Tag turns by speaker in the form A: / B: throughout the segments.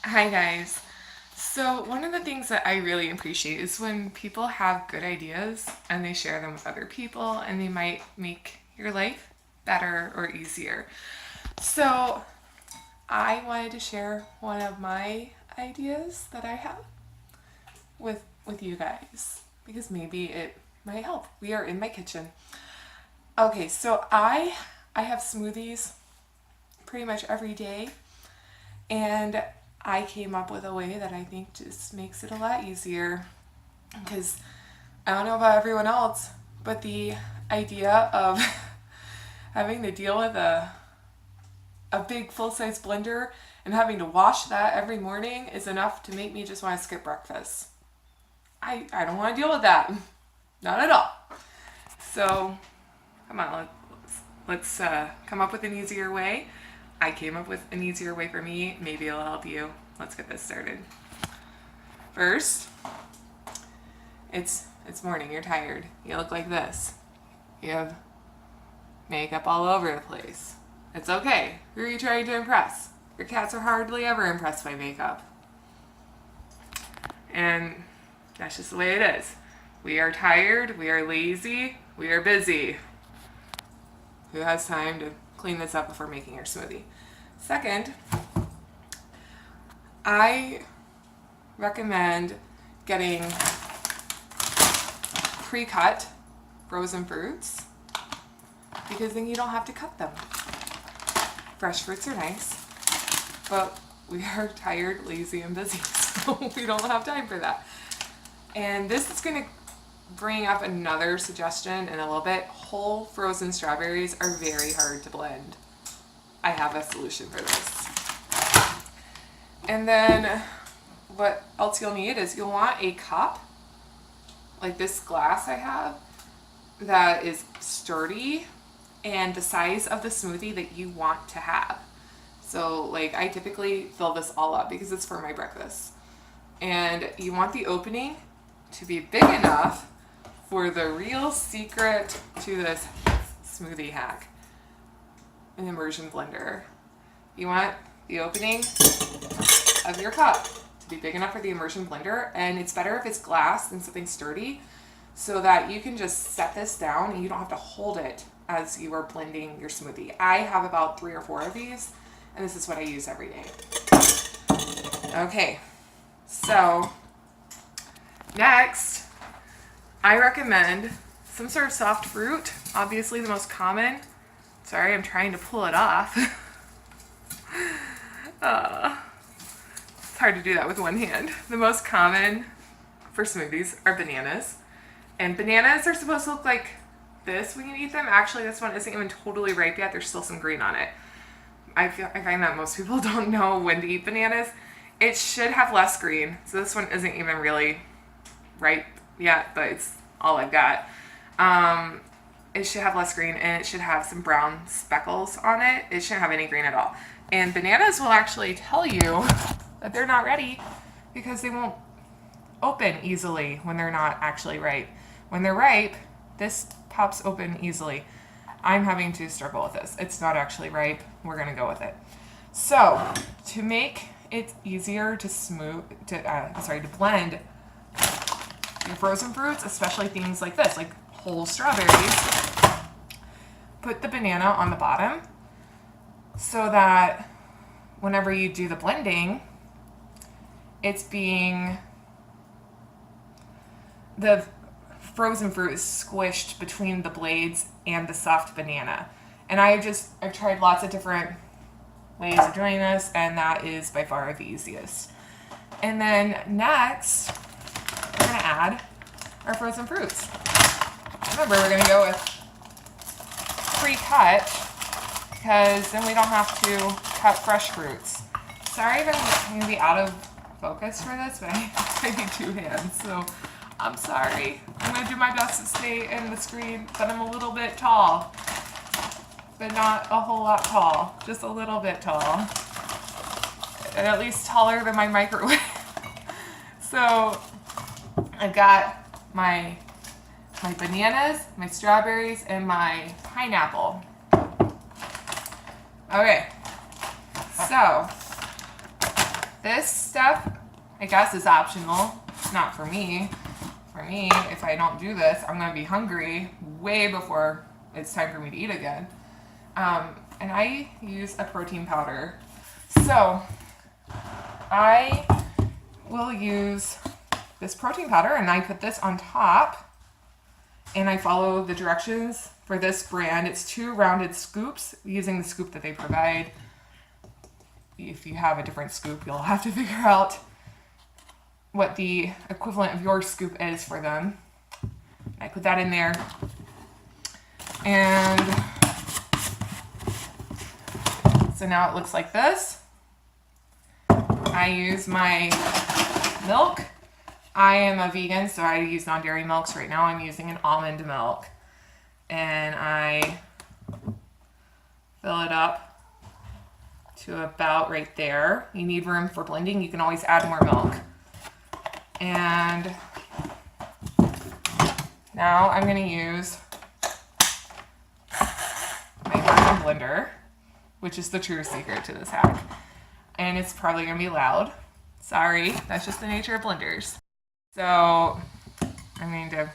A: Hi guys. So one of the things that I really appreciate is when people have good ideas and they share them with other people and they might make your life better or easier. So I wanted to share one of my ideas that I have with you guys because maybe it might help. We are in my kitchen. Okay, so I have smoothies pretty much every day. And I came up with a way that I think just makes it a lot easier because I don't know about everyone else, but the idea of having to deal with a big full-size blender and having to wash that every morning is enough to make me just want to skip breakfast. I don't want to deal with that. Not at all. So, come on, let's come up with an easier way. I came up with an easier way for me. Maybe it'll help you. Let's get this started. First, it's morning. You're tired. You look like this. You have makeup all over the place. It's okay. Who are you trying to impress? Your cats are hardly ever impressed by makeup. And that's just the way it is. We are tired. We are lazy. We are busy. Who has time to clean this up before making your smoothie? Second, I recommend getting pre-cut frozen fruits because then you don't have to cut them. Fresh fruits are nice, but we are tired, lazy, and busy, so we don't have time for that. And this is going to bring up another suggestion in a little bit. Whole frozen strawberries are very hard to blend. I have a solution for this. And then what else you'll need is you'll want a cup, like this glass I have, that is sturdy and the size of the smoothie that you want to have. So like I typically fill this all up because it's for my breakfast. And you want the opening to be big enough for the real secret to this smoothie hack, an immersion blender. You want the opening of your cup to be big enough for the immersion blender, and it's better if it's glass than something sturdy so that you can just set this down and you don't have to hold it as you are blending your smoothie. I have about 3 or 4 of these, and this is what I use every day. Okay, so next, I recommend some sort of soft fruit. Obviously the most common. Sorry, I'm trying to pull it off. It's hard to do that with one hand. The most common for smoothies are bananas. And bananas are supposed to look like this when you eat them. Actually, this one isn't even totally ripe yet. There's still some green on it. I find that most people don't know when to eat bananas. It should have less green. So this one isn't even really ripe yet, but it's all I've got. It should have less green and it should have some brown speckles on it. It shouldn't have any green at all. And bananas will actually tell you that they're not ready because they won't open easily when they're not actually ripe. When they're ripe, this pops open easily. I'm having to struggle with this. It's not actually ripe. We're gonna go with it. So to make it easier to to blend your frozen fruits, especially things like this, like whole strawberries, put the banana on the bottom so that whenever you do the blending, the frozen fruit is squished between the blades and the soft banana. And I've tried lots of different ways of doing this, and that is by far the easiest. And then next, we're gonna add our frozen fruits. Remember, we're gonna go with pre-cut because then we don't have to cut fresh fruits. Sorry if I'm gonna be out of focus for this, but I need 2 hands, so I'm sorry. I'm gonna do my best to stay in the screen, but I'm a little bit tall, but not a whole lot tall, just a little bit tall, and at least taller than my microwave. So I've got my bananas, my strawberries, and my pineapple. Okay, so This stuff, I guess, is optional. Not for me. For me, if I don't do this, I'm going to be hungry way before it's time for me to eat again. And I use a protein powder. So I will use this protein powder, and I put this on top, and I follow the directions for this brand. It's 2 rounded scoops using the scoop that they provide. If you have a different scoop, you'll have to figure out what the equivalent of your scoop is for them. I put that in there, and so now it looks like this. I use my milk. I am a vegan, so I use non-dairy milks. Right now I'm using an almond milk, and I fill it up to about right there. You need room for blending. You can always add more milk. And now I'm going to use my Immersion blender, which is the true secret to this hack. And it's probably going to be loud. Sorry, that's just the nature of blenders. So I'm going to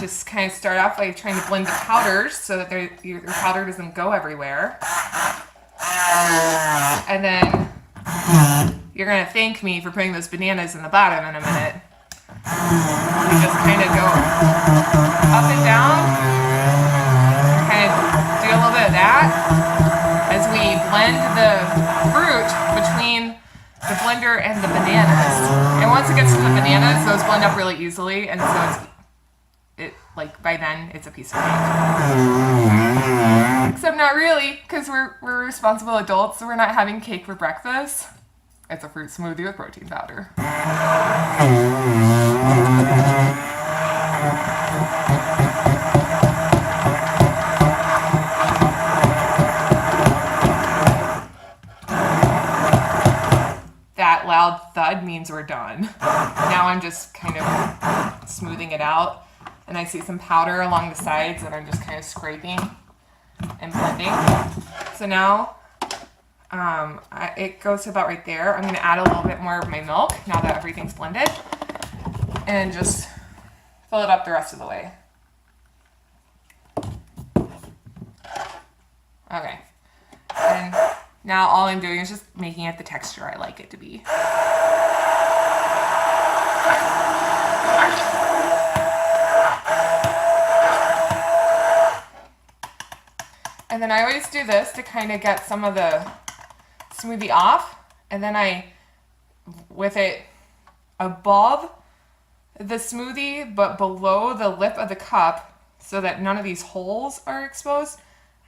A: just kind of start off by trying to blend the powders so that your powder doesn't go everywhere. And then you're going to thank me for putting those bananas in the bottom in a minute. You just kind of go up and down, kind of do a little bit of that as we blend the fruit between the blender and the bananas. And once it gets to the bananas, those blend up really easily, and so like by then it's a piece of cake. Except not really, because we're responsible adults, so we're not having cake for breakfast. It's a fruit smoothie with protein powder. That loud thud means we're done. Now I'm just kind of smoothing it out, and I see some powder along the sides that I'm just kind of scraping and blending. So now it goes to about right there. I'm going to add a little bit more of my milk now that everything's blended, and just fill it up the rest of the way. Okay. And now all I'm doing is just making it the texture I like it to be. And then I always do this to kind of get some of the smoothie off, and then I, with it above the smoothie but below the lip of the cup so that none of these holes are exposed,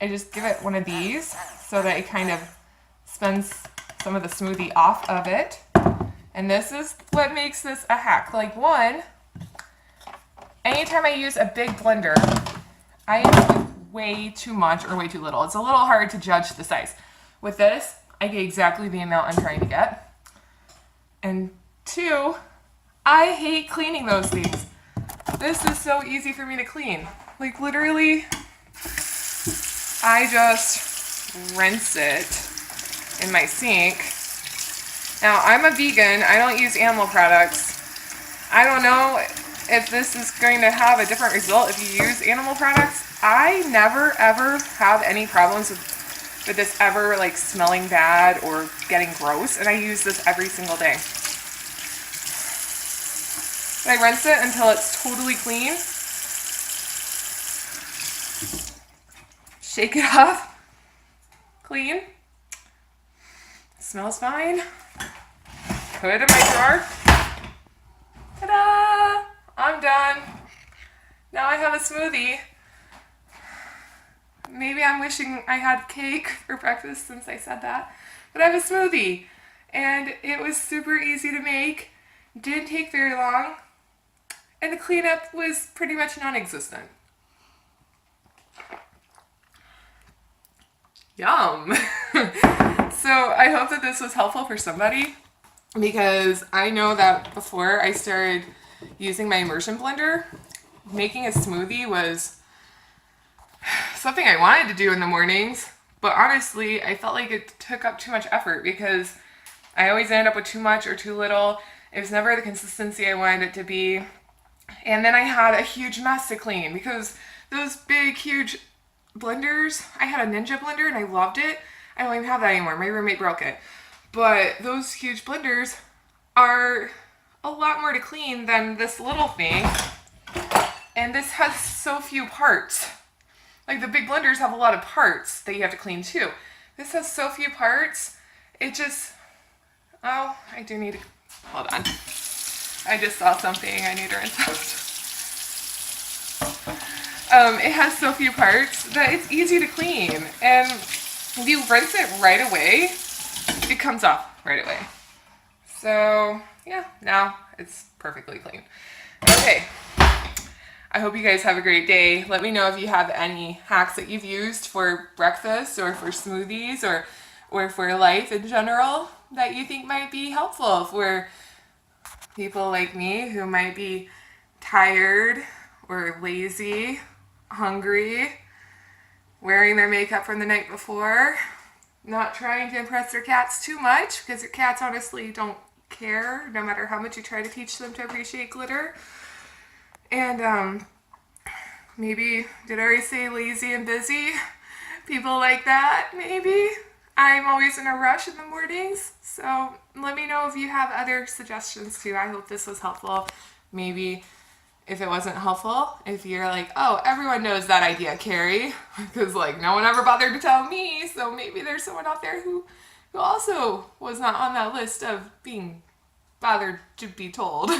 A: I just give it one of these so that it kind of spins some of the smoothie off of it. And this is what makes this a hack. Like, one, anytime I use a big blender, I use way too much or way too little. It's a little hard to judge the size. With this, I get exactly the amount I'm trying to get. And two, I hate cleaning those things. This is so easy for me to clean. Like, literally, I just rinse it in my sink. Now, I'm a vegan. I don't use animal products. I don't know if this is going to have a different result if you use animal products. I never ever have any problems with this ever like smelling bad or getting gross, and I use this every single day. I rinse it until it's totally clean. Shake it off. Clean. Smells fine. Put it in my drawer. Ta-da! I'm done. Now I have a smoothie. Maybe I'm wishing I had cake for breakfast since I said that. But I have a smoothie. And it was super easy to make. Didn't take very long. And the cleanup was pretty much non-existent. Yum! So I hope that this was helpful for somebody, because I know that before I started using my Immersion blender, making a smoothie was something I wanted to do in the mornings, But honestly, I felt like it took up too much effort because I always ended up with too much or too little. It was never the consistency I wanted it to be. And then I had a huge mess to clean because those big, huge blenders, I had a Ninja blender and I loved it. I don't even have that anymore. My roommate broke it. But those huge blenders are a lot more to clean than this little thing. And this has so few parts. Like the big blenders have a lot of parts that you have to clean too. This has so few parts. It just, oh, I do need to, hold on. I just saw something I need to rinse out. It has so few parts that it's easy to clean. And if you rinse it right away, it comes off right away. So yeah, now it's perfectly clean. Okay, I hope you guys have a great day. Let me know if you have any hacks that you've used for breakfast or for smoothies or for life in general that you think might be helpful for people like me who might be tired or lazy, hungry, wearing their makeup from the night before, not trying to impress their cats too much because their cats honestly don't care no matter how much you try to teach them to appreciate glitter. And maybe, did I already say lazy and busy? People like that, maybe. I'm always in a rush in the mornings, so let me know if you have other suggestions too. I hope this was helpful. Maybe if it wasn't helpful, if you're like, oh, everyone knows that idea, Carrie, because like no one ever bothered to tell me, so maybe there's someone out there who also was not on that list of being bothered to be told.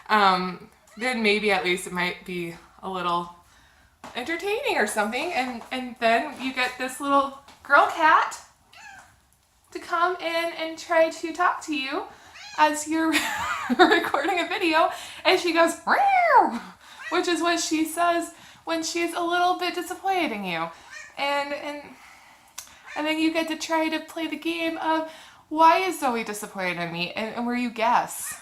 A: Then maybe at least it might be a little entertaining or something, and then you get this little girl cat to come in and try to talk to you as you're recording a video, and she goes, "Meow," which is what she says when she's a little bit disappointed in you. And then you get to try to play the game of, why is Zoe disappointed in me? And where you guess.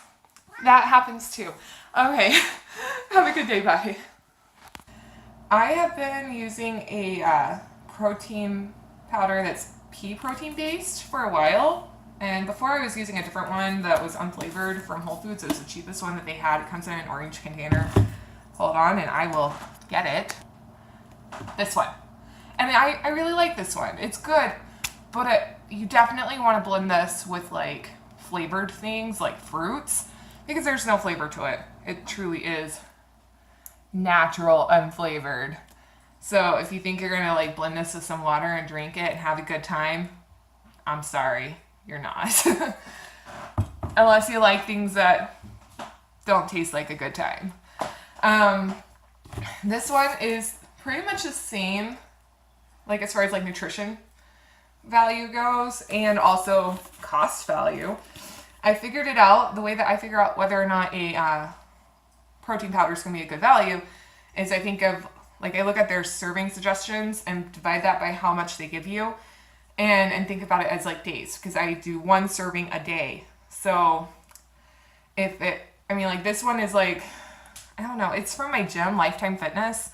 A: That happens too. Okay, have a good day, bye. I have been using a protein powder that's pea protein based for a while. And before I was using a different one that was unflavored from Whole Foods. It was the cheapest one that they had. It comes in an orange container. Hold on and I will get it. This one. And I really like this one. It's good, but you definitely want to blend this with like flavored things like fruits because there's no flavor to it. It truly is natural, unflavored. So if you think you're gonna like blend this with some water and drink it and have a good time, I'm sorry, you're not. Unless you like things that don't taste like a good time. This one is pretty much the same, like as far as like nutrition value goes and also cost value. I figured it out. The way that I figure out whether or not a protein powder is going to be a good value is I think of, like I look at their serving suggestions and divide that by how much they give you and think about it as like days, because I do one serving a day. So if it, I mean like this one is like, I don't know, it's from my gym, Lifetime Fitness.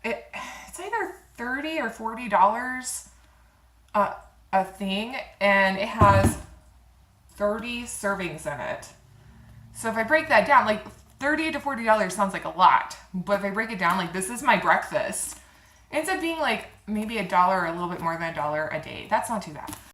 A: It's either $30 or $40 a thing, and it has 30 servings in it. So if I break that down, like $30 to $40 sounds like a lot, but if I break it down, like this is my breakfast, it ends up being like maybe $1 or a little bit more than $1 a day. That's not too bad.